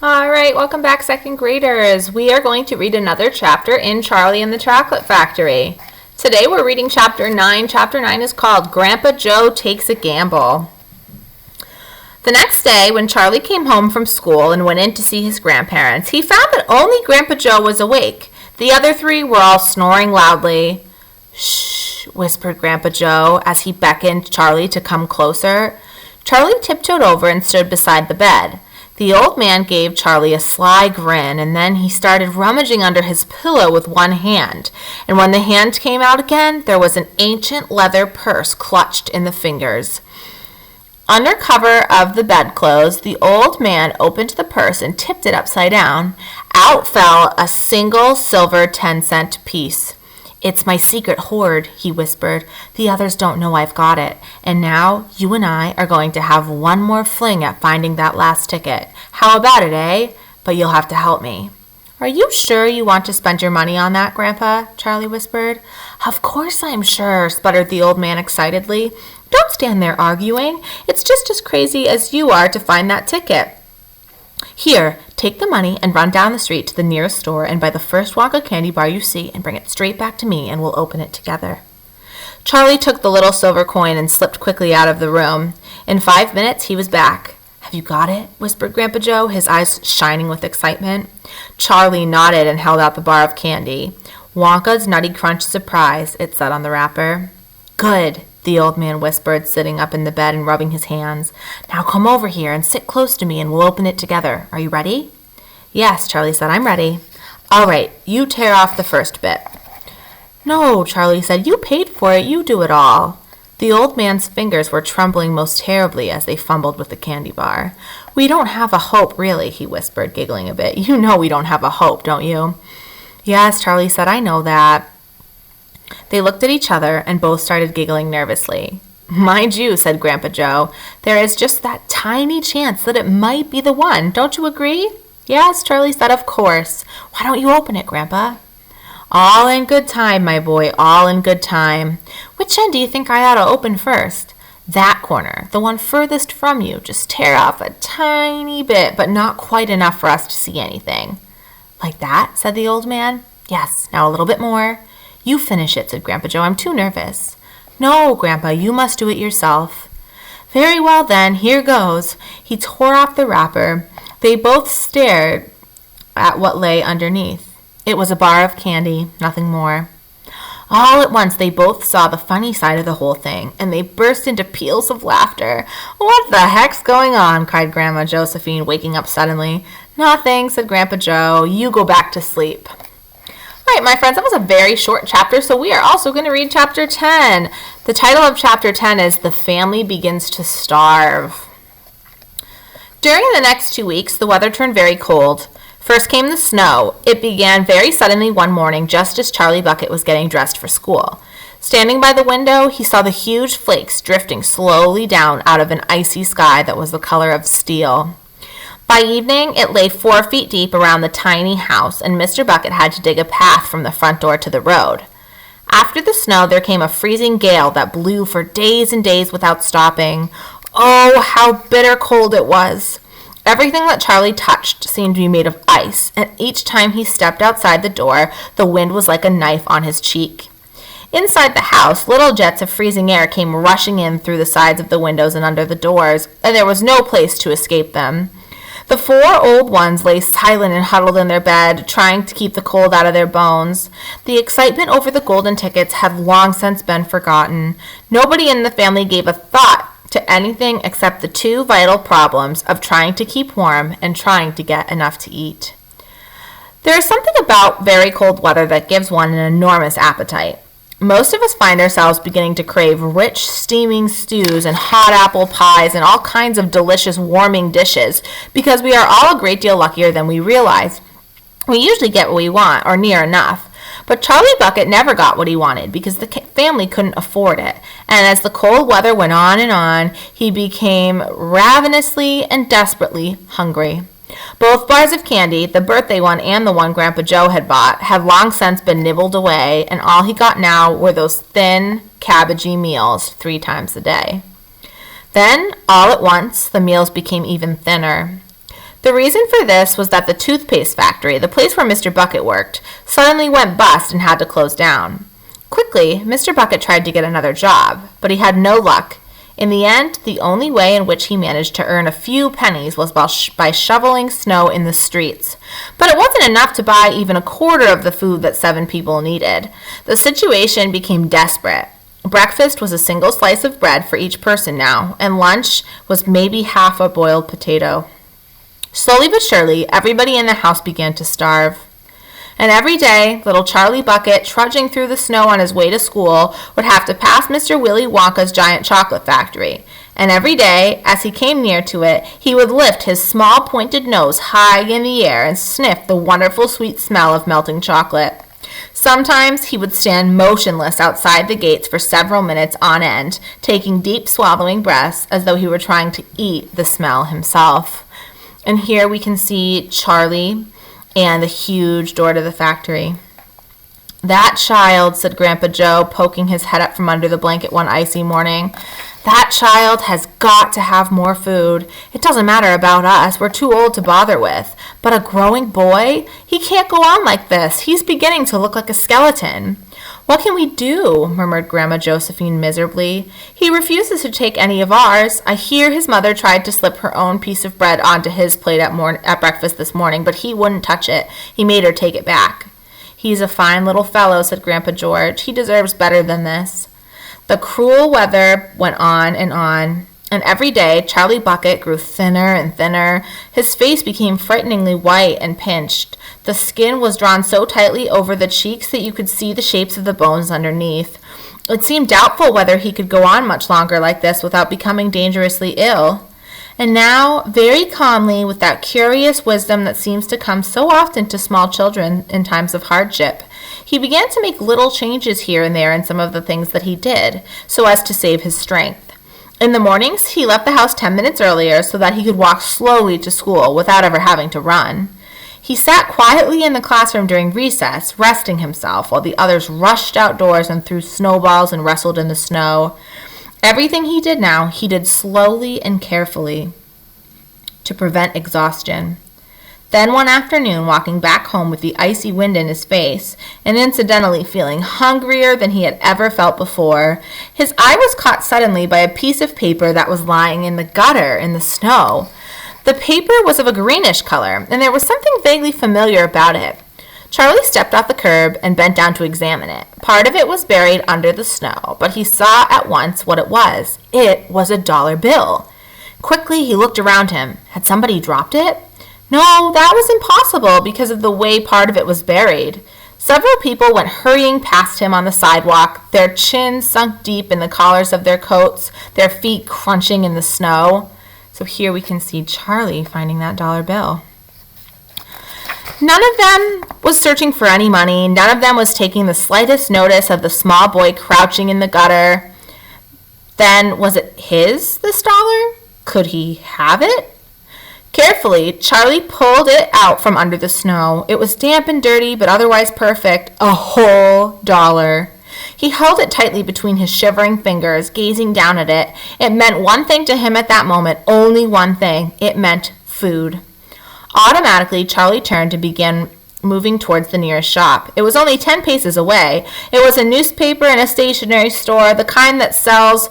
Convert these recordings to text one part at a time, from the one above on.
All right, welcome back, second graders. We are going to read another chapter in Charlie and the Chocolate Factory. Today we're reading chapter 9. Chapter 9 is called Grandpa Joe Takes a Gamble. The next day, when Charlie came home from school and went in to see his grandparents, he found that only Grandpa Joe was awake. The other three were all snoring loudly. "Shh," whispered Grandpa Joe as he beckoned Charlie to come closer. Charlie tiptoed over and stood beside the bed. The old man gave Charlie a sly grin, and then he started rummaging under his pillow with one hand. And when the hand came out again, there was an ancient leather purse clutched in the fingers. Under cover of the bedclothes, the old man opened the purse and tipped it upside down. Out fell a single silver 10-cent piece. "It's my secret hoard," he whispered. "The others don't know I've got it. And now you and I are going to have one more fling at finding that last ticket. How about it, eh? But you'll have to help me." "Are you sure you want to spend your money on that, Grandpa?" Charlie whispered. "Of course I'm sure," sputtered the old man excitedly. "Don't stand there arguing. It's just as crazy as you are to find that ticket. Here, take the money and run down the street to the nearest store and buy the first Wonka candy bar you see and bring it straight back to me and we'll open it together." Charlie took the little silver coin and slipped quickly out of the room. In 5 minutes, he was back. "Have you got it?" whispered Grandpa Joe, his eyes shining with excitement. Charlie nodded and held out the bar of candy. "Wonka's Nutty Crunch Surprise," it said on the wrapper. "Good," the old man whispered, sitting up in the bed and rubbing his hands. "Now come over here and sit close to me and we'll open it together. Are you ready?" "Yes," Charlie said, "I'm ready." "All right, you tear off the first bit." "No," Charlie said, "you paid for it. You do it all." The old man's fingers were trembling most terribly as they fumbled with the candy bar. "We don't have a hope, really," he whispered, giggling a bit. "You know we don't have a hope, don't you?" "Yes," Charlie said, "I know that." They looked at each other and both started giggling nervously. "Mind you," said Grandpa Joe, "there is just that tiny chance that it might be the one. Don't you agree?" "Yes," Charlie said, "of course." "Why don't you open it, Grandpa?" "All in good time, my boy, all in good time. Which end do you think I ought to open first?" "That corner, the one furthest from you. Just tear off a tiny bit, but not quite enough for us to see anything." "Like that?" said the old man. "Yes, now a little bit more." "You finish it," said Grandpa Joe. "I'm too nervous." "No, Grandpa, you must do it yourself." "Very well, then. Here goes." He tore off the wrapper. They both stared at what lay underneath. It was a bar of candy, nothing more. All at once, they both saw the funny side of the whole thing, and they burst into peals of laughter. "What the heck's going on?" cried Grandma Josephine, waking up suddenly. "Nothing," said Grandpa Joe. "You go back to sleep." All right, my friends, that was a very short chapter, so we are also going to read chapter 10. The title of chapter 10 is The Family Begins to Starve. During the next 2 weeks, the weather turned very cold. First came the snow. It began very suddenly one morning, just as Charlie Bucket was getting dressed for school. Standing by the window, he saw the huge flakes drifting slowly down out of an icy sky that was the color of steel. By evening, it lay 4 feet deep around the tiny house, and Mr. Bucket had to dig a path from the front door to the road. After the snow, there came a freezing gale that blew for days and days without stopping. Oh, how bitter cold it was! Everything that Charlie touched seemed to be made of ice, and each time he stepped outside the door, the wind was like a knife on his cheek. Inside the house, little jets of freezing air came rushing in through the sides of the windows and under the doors, and there was no place to escape them. The 4 old ones lay silent and huddled in their bed, trying to keep the cold out of their bones. The excitement over the golden tickets had long since been forgotten. Nobody in the family gave a thought to anything except the 2 vital problems of trying to keep warm and trying to get enough to eat. There is something about very cold weather that gives one an enormous appetite. Most of us find ourselves beginning to crave rich, steaming stews and hot apple pies and all kinds of delicious warming dishes because we are all a great deal luckier than we realize. We usually get what we want, or near enough. But Charlie Bucket never got what he wanted because the family couldn't afford it. And as the cold weather went on, he became ravenously and desperately hungry. Both bars of candy, the birthday one and the one Grandpa Joe had bought, had long since been nibbled away, and all he got now were those thin, cabbagey meals 3 times a day. Then, all at once, the meals became even thinner. The reason for this was that the toothpaste factory, the place where Mr. Bucket worked, suddenly went bust and had to close down. Quickly, Mr. Bucket tried to get another job, but he had no luck. In the end, the only way in which he managed to earn a few pennies was by shoveling snow in the streets. But it wasn't enough to buy even a quarter of the food that 7 people needed. The situation became desperate. Breakfast was a single slice of bread for each person now, and lunch was maybe half a boiled potato. Slowly but surely, everybody in the house began to starve. And every day, little Charlie Bucket, trudging through the snow on his way to school, would have to pass Mr. Willy Wonka's giant chocolate factory. And every day, as he came near to it, he would lift his small pointed nose high in the air and sniff the wonderful sweet smell of melting chocolate. Sometimes he would stand motionless outside the gates for several minutes on end, taking deep swallowing breaths as though he were trying to eat the smell himself. And here we can see Charlie and the huge door to the factory. "That child," said Grandpa Joe, poking his head up from under the blanket one icy morning, "that child has got to have more food. It doesn't matter about us. We're too old to bother with. But a growing boy? He can't go on like this. He's beginning to look like a skeleton." "What can we do?" murmured Grandma Josephine miserably. "He refuses to take any of ours. I hear his mother tried to slip her own piece of bread onto his plate at breakfast this morning, but he wouldn't touch it. He made her take it back." "He's a fine little fellow," said Grandpa George. "He deserves better than this." The cruel weather went on, and every day Charlie Bucket grew thinner and thinner. His face became frighteningly white and pinched. The skin was drawn so tightly over the cheeks that you could see the shapes of the bones underneath. It seemed doubtful whether he could go on much longer like this without becoming dangerously ill. And now, very calmly, with that curious wisdom that seems to come so often to small children in times of hardship, he began to make little changes here and there in some of the things that he did, so as to save his strength. In the mornings, he left the house 10 minutes earlier so that he could walk slowly to school without ever having to run. He sat quietly in the classroom during recess, resting himself, while the others rushed outdoors and threw snowballs and wrestled in the snow. Everything he did now, he did slowly and carefully to prevent exhaustion. Then one afternoon, walking back home with the icy wind in his face, and incidentally feeling hungrier than he had ever felt before, his eye was caught suddenly by a piece of paper that was lying in the gutter in the snow. The paper was of a greenish color, and there was something vaguely familiar about it. Charlie stepped off the curb and bent down to examine it. Part of it was buried under the snow, but he saw at once what it was. It was a dollar bill. Quickly, he looked around him. Had somebody dropped it? No, that was impossible because of the way part of it was buried. Several people went hurrying past him on the sidewalk, their chins sunk deep in the collars of their coats, their feet crunching in the snow. So here we can see Charlie finding that dollar bill. None of them was searching for any money. None of them was taking the slightest notice of the small boy crouching in the gutter. Then, was it his, this dollar? Could he have it? Carefully, Charlie pulled it out from under the snow. It was damp and dirty, but otherwise perfect. A whole dollar. He held it tightly between his shivering fingers, gazing down at it. It meant one thing to him at that moment, only one thing. It meant food. Automatically, Charlie turned and began moving towards the nearest shop. It was only 10 paces away. It was a newspaper and a stationery store, the kind that sells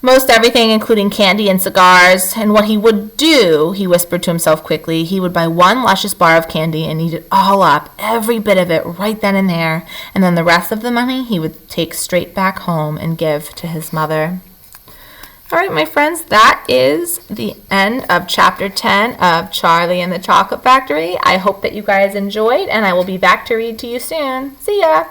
most everything, including candy and cigars. And what he would do, he whispered to himself quickly, he would buy one luscious bar of candy and eat it all up, every bit of it, right then and there. And then the rest of the money he would take straight back home and give to his mother. All right, my friends, that is the end of Chapter 10 of Charlie and the Chocolate Factory. I hope that you guys enjoyed, and I will be back to read to you soon. See ya!